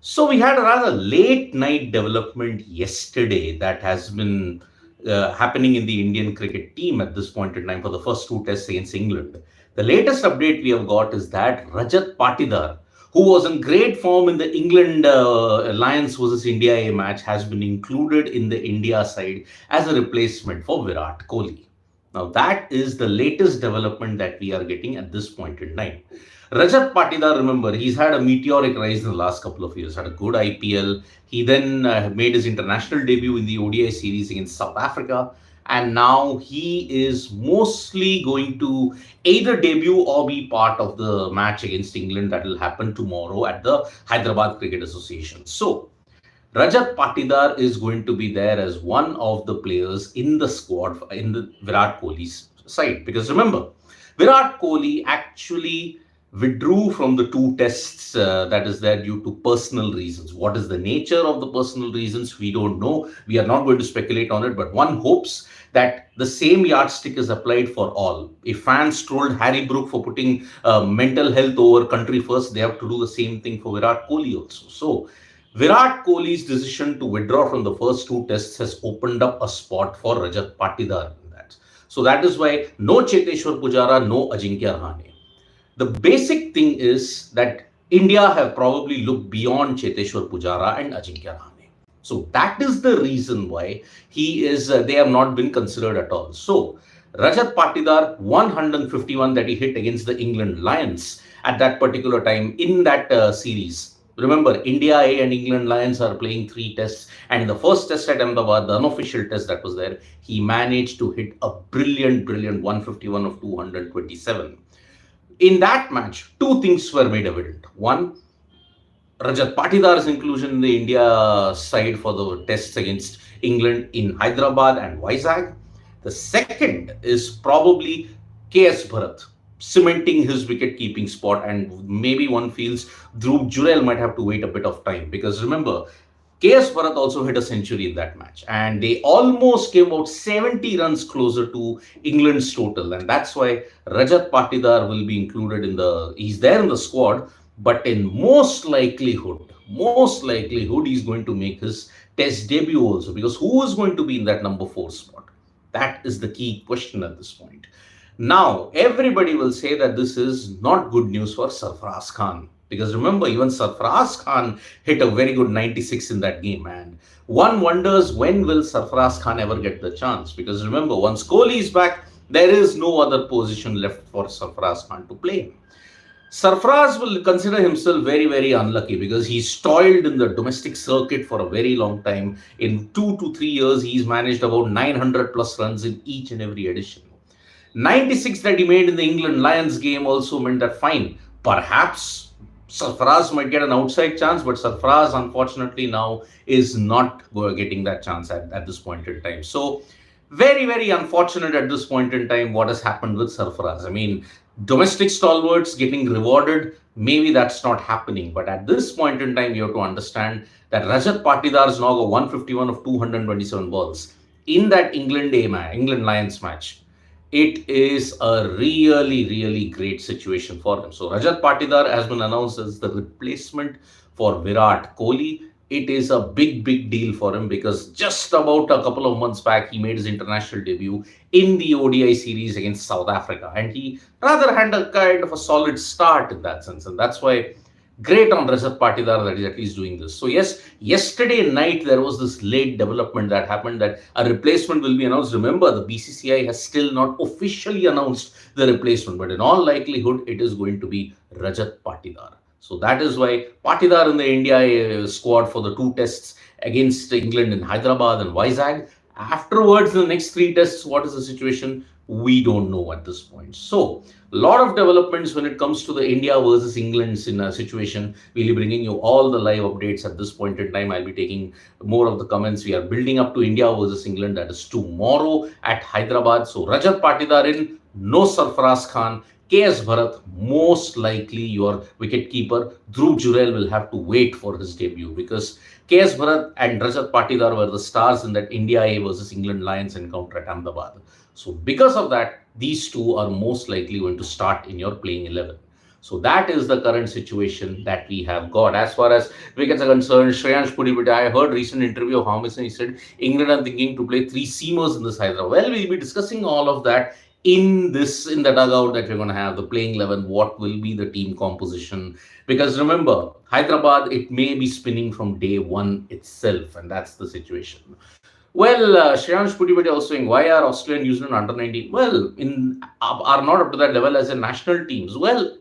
So we had a rather late night development yesterday that has been happening in the Indian cricket team at this point in time for the first two tests against England. The latest update we have got is that Rajat Patidar, who was in great form in the England Lions versus India A match, has been included in the India side as a replacement for Virat Kohli. Now, that is the latest development that we are getting at this point in time. Rajat Patidar, remember, he's had a meteoric rise in the last couple of years, had a good IPL. He then made his international debut in the ODI series against South Africa. And now he is mostly going to either debut or be part of the match against England that will happen tomorrow at the Hyderabad Cricket Association. So, Rajat Patidar is going to be there as one of the players in the squad in the Virat Kohli's side. Because remember, Virat Kohli actually withdrew from the two tests that is there due to personal reasons. What is the nature of the personal reasons? We don't know. We are not going to speculate on it, but one hopes that the same yardstick is applied for all. If fans trolled Harry Brook for putting mental health over country first, they have to do the same thing for Virat Kohli also. So, Virat Kohli's decision to withdraw from the first two tests has opened up a spot for Rajat Patidar in that. So that is why no Cheteshwar Pujara, no Ajinkya Rahane. The basic thing is that India have probably looked beyond Cheteshwar Pujara and Ajinkya Rahane. So that is the reason why they have not been considered at all. So Rajat Patidar, 151 that he hit against the England Lions at that particular time in that series. Remember, India A and England Lions are playing three tests. And in the first test at Ahmedabad, the unofficial test that was there, he managed to hit a brilliant 151 of 227. In that match, two things were made evident. One, Rajat Patidar's inclusion in the India side for the tests against England in Hyderabad and Vizag. The second is probably KS Bharat cementing his wicket-keeping spot, and maybe one feels Dhruv Jurel might have to wait a bit of time because remember, KS Bharat also hit a century in that match and they almost came out 70 runs closer to England's total, and that's why Rajat Patidar will be included he's there in the squad, but in most likelihood he's going to make his test debut also, because who is going to be in that number 4 spot? That is the key question at this point. Now, everybody will say that this is not good news for Sarfaraz Khan. Because remember, even Sarfaraz Khan hit a very good 96 in that game. And one wonders, when will Sarfaraz Khan ever get the chance? Because remember, once Kohli is back, there is no other position left for Sarfaraz Khan to play. Sarfaraz will consider himself very unlucky because he's toiled in the domestic circuit for a very long time. In 2 to 3 years, he's managed about 900 plus runs in each and every edition. 96 that he made in the England Lions game also meant that fine, perhaps Sarfaraz might get an outside chance, but Sarfaraz unfortunately now is not getting that chance at this point in time. So very unfortunate at this point in time what has happened with Sarfaraz. I mean, domestic stalwarts getting rewarded, maybe that's not happening, but at this point in time you have to understand that Rajat Patidar is now got 151 of 227 balls in that England Lions match. It is a really great situation for him. So Rajat Patidar has been announced as the replacement for Virat Kohli. It is a big deal for him because just about a couple of months back, he made his international debut in the ODI series against South Africa. And he rather had a kind of a solid start in that sense. And that's why great on Rajat Patidar that he's at least doing this. So yes, yesterday night there was this late development that happened that a replacement will be announced. Remember, the BCCI has still not officially announced the replacement, but in all likelihood, it is going to be Rajat Patidar. So that is why Patidar in the India squad for the two tests against England in Hyderabad and Vizag. Afterwards, the next three tests, what is the situation? We don't know at this point. So, a lot of developments when it comes to the India versus England's in a situation. We'll be bringing you all the live updates at this point in time. I'll be taking more of the comments. We are building up to India versus England. That is tomorrow at Hyderabad. So, Rajat Patidar in, no Sarfaraz Khan. KS Bharat, most likely your wicketkeeper. Dhruv Jurel will have to wait for his debut because KS Bharat and Rajat Patidar were the stars in that India A versus England Lions encounter at Ahmedabad. So because of that, these two are most likely going to start in your playing 11. So that is the current situation that we have got. As far as wickets are concerned, Shreyansh Pudipati, I heard recent interview of Harmison. He said England are thinking to play three seamers in this Hyderabad. Well, we'll be discussing all of that in the dugout that we're going to have, the playing 11, what will be the team composition. Because remember, Hyderabad, it may be spinning from day one itself, and that's the situation. Well, Shreyansh Pudipati also saying, why are Australia and New Zealand under 19? Well, are not up to that level as a national teams. Well,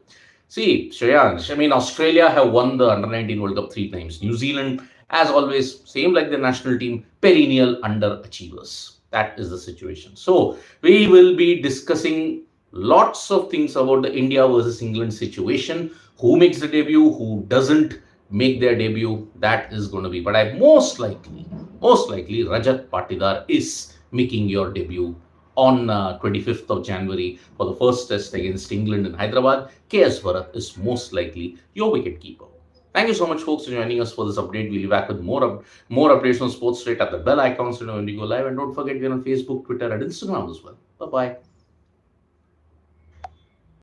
see, Shreyansh, I mean, Australia have won the under 19 World Cup 3 times. New Zealand, as always, same like the national team, perennial underachievers. That is the situation. So, we will be discussing lots of things about the India versus England situation. Who makes the debut, who doesn't make their debut, that is going to be. But I most likely, Rajat Patidar is making your debut on 25th of January for the first test against England in Hyderabad. KS Bharat is most likely your wicket keeper. Thank you so much, folks, for joining us for this update. We'll be back with more updates on sports straight at the bell icons when we go live. And don't forget, we're on Facebook, Twitter, and Instagram as well. Bye-bye.